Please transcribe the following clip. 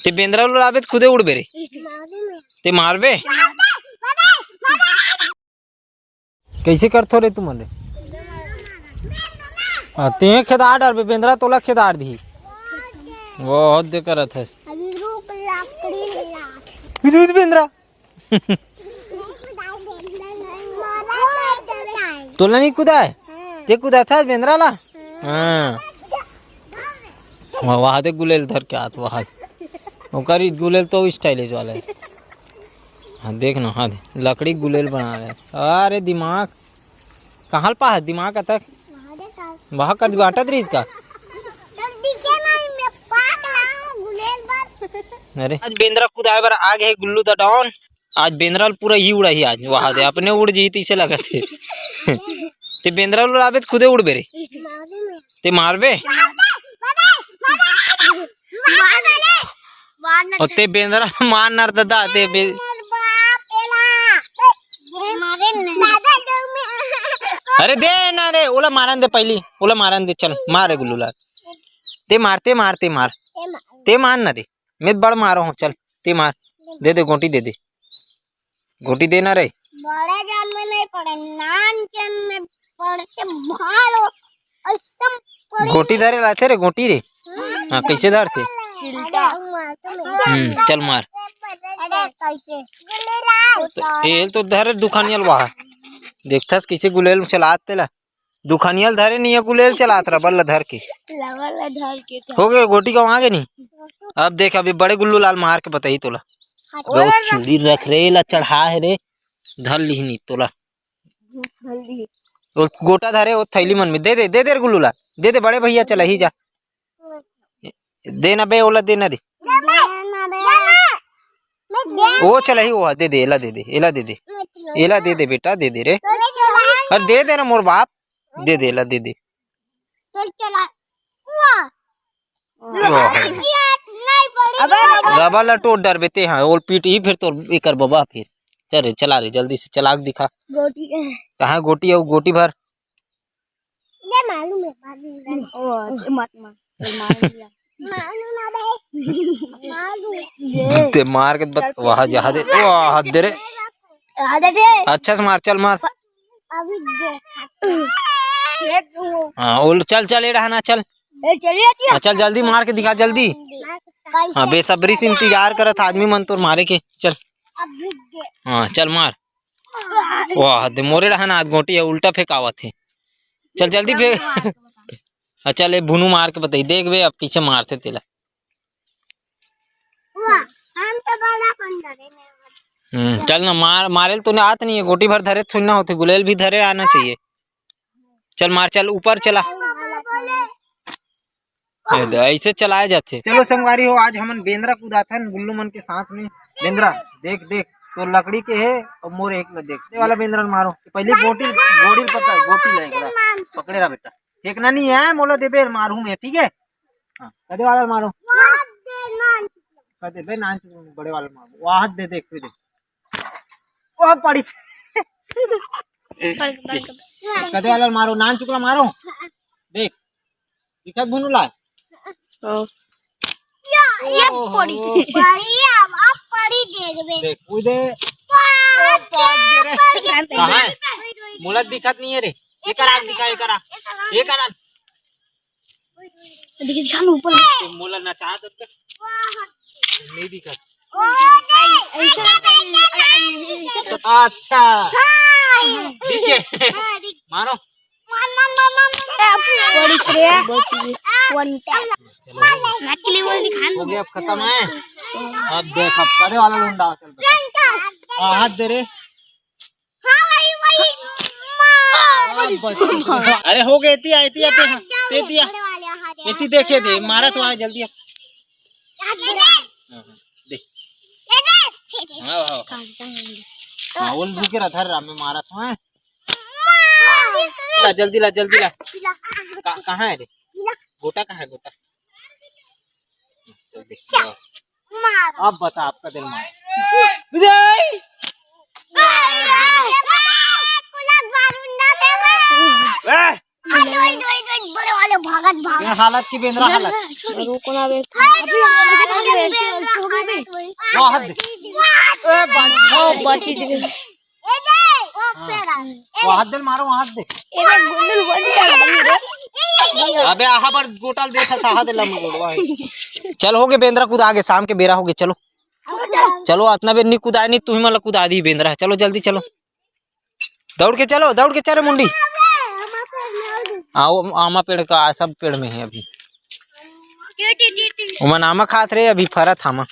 ते बेंद्रा उड़ाबे तो खुदे उड़बे रे ते मारबे कैसे करथो रे तुम रे ते खेदार डरबे बेंद्रा तोला खेदार दी बहुत दे करत है बेंद्रा तोला नहीं कूदा है ते कूदा था बेंद्रा ला हाँ वहाँ दे गुलेल धर के आत वहाँ ओकरी गुलेल तो स्टाइलिश वाला है। हाँ देख ना हाँ लकड़ी गुलेल बना रहे अरे दिमाग कहाँ पा है दिमाग तक वहाँ कर बांटत रही इसका अरे आज बेंद्रा कूदाए बर आ गए गुल्लू द डॉन आज बेंद्रा पूरा ही उड़ा ही आज वहाँ दे अपने उड़ जी इसे लगा थे ते बेंद्रा उड़ाबे तो खुदे उड़बे रे ते मारबे और ते बेंद्रा मार नर दादा ते अरे दे ना रे ओला मारन दे पहली ओला मारन दे चल मारे गुल्लू ला ते मारते मारते मार ते मार ना रे मैं बड़ मारो हूँ चल ते मार दे गोटी दे गोटी देना रे बड़े जान में नहीं पड़े नान जान में पड़ते भालो और सब गोटी धरे लाते रे गोटी रे हाँ कैसे धरते चल मार ये तो धरे दुकानियल वहाँ देखथस कैसे गुलेल चलाते ला दुकानियल धरे नहीं है गुलेल चलात रहा बल्ला धर के हो गए गोटी का वहाँ के नहीं अब देख अभी बड़े गुल्लू लाल मार के बताई तोला चूड़ी रख रे ला चढ़ा है रे धर ली नहीं तोला वो गोटा धरे वो थैली मन में दे गुल्लू लाल दे बड़े भैया चला ही जा देना बे ओला देना रे वो चला ही वो दे एला दे बेटा दे रे अरे दे ना मोर बाप दे एला दे रबा लटो डर बेते हाँ और पीट ही फिर तो कर बाबा फिर चल रे चला रे जल्दी से चलाक दिखा कहाँ गोटी है वो गोटी भर ते मार के वहाँ जहा दे दे रे अच्छा से मार चल मार हाँ चल एड़ा ना चल चल जल्दी मार के दिखा जल्दी हाँ बेसब्री से इंतजार करत आदमी मन तो मारे के चल हाँ चल मार वाह दे मोरे रहन आध गोटी है उल्टा फेंकावत है चल जल्दी फेंक अच्छा ले भुनू मार के बताई देख बे अब किसे मारते तेला चल ना मारे तो आत नहीं है गोटी भर धरे थोड़ी ना होते गुलेल भी धरे आना चाहिए चल मार चल ऊपर चला ऐसे चलाए जाते चलो संगवारी हो आज हमन बेंद्रा कूदा था गुल्लू मन के साथ में बेंद्रा देख तो लकड़ी के है और मोर एक देख वाला बेंद्रा मारो पहले गोटी पकड़ गोटी ले पकड़े रहा बेटा फेंकना नहीं है मोला देबे मारू मैं ठीक है कदे वाला मारो कदे बे नान बड़े वाला मारो वाह दे देख दे ओ पड़ी कदे वाला मारो नान चुकला मारो देख दिखा भुनु ला ये पड़ी अब पड़ी देख उदे कहां है मोला दिखत नहीं है रे ये करा दिखा ऊपर मोला नचा दे नहीं दिखत अच्छा मारो हो गया अब खत्म है अब देख अब करे वाला लुंडा चल हाथ दे रे अरे हो गए इतनी देखे दे मारा तो आए जल्दी हाँ वो रुके रहा था मैं मारा था जल्दी ला कहाँ है रे गोटा कहाँ है गोटा अब बता आपका दिल मार हालत की बेंद्रा हालत वहाँ हाथ दे वहाँ हाथ दे मारो वहाँ हाथ दे अबे आहा पर गोटाल देखा साहा दे लम गोड़वा चल हो गए बेंद्रा कूद आगे शाम के बेरा हो गए चलो चलो इतना बेर नहीं कूदा नहीं तुम्हें मतलब कूदा दी बेंद्रा चलो जल्दी चलो दौड़ के चलो मुंडी आओ आमा पेड़ का सब पेड़ में है अभी उमन आमा खात रहे अभी फरत आमा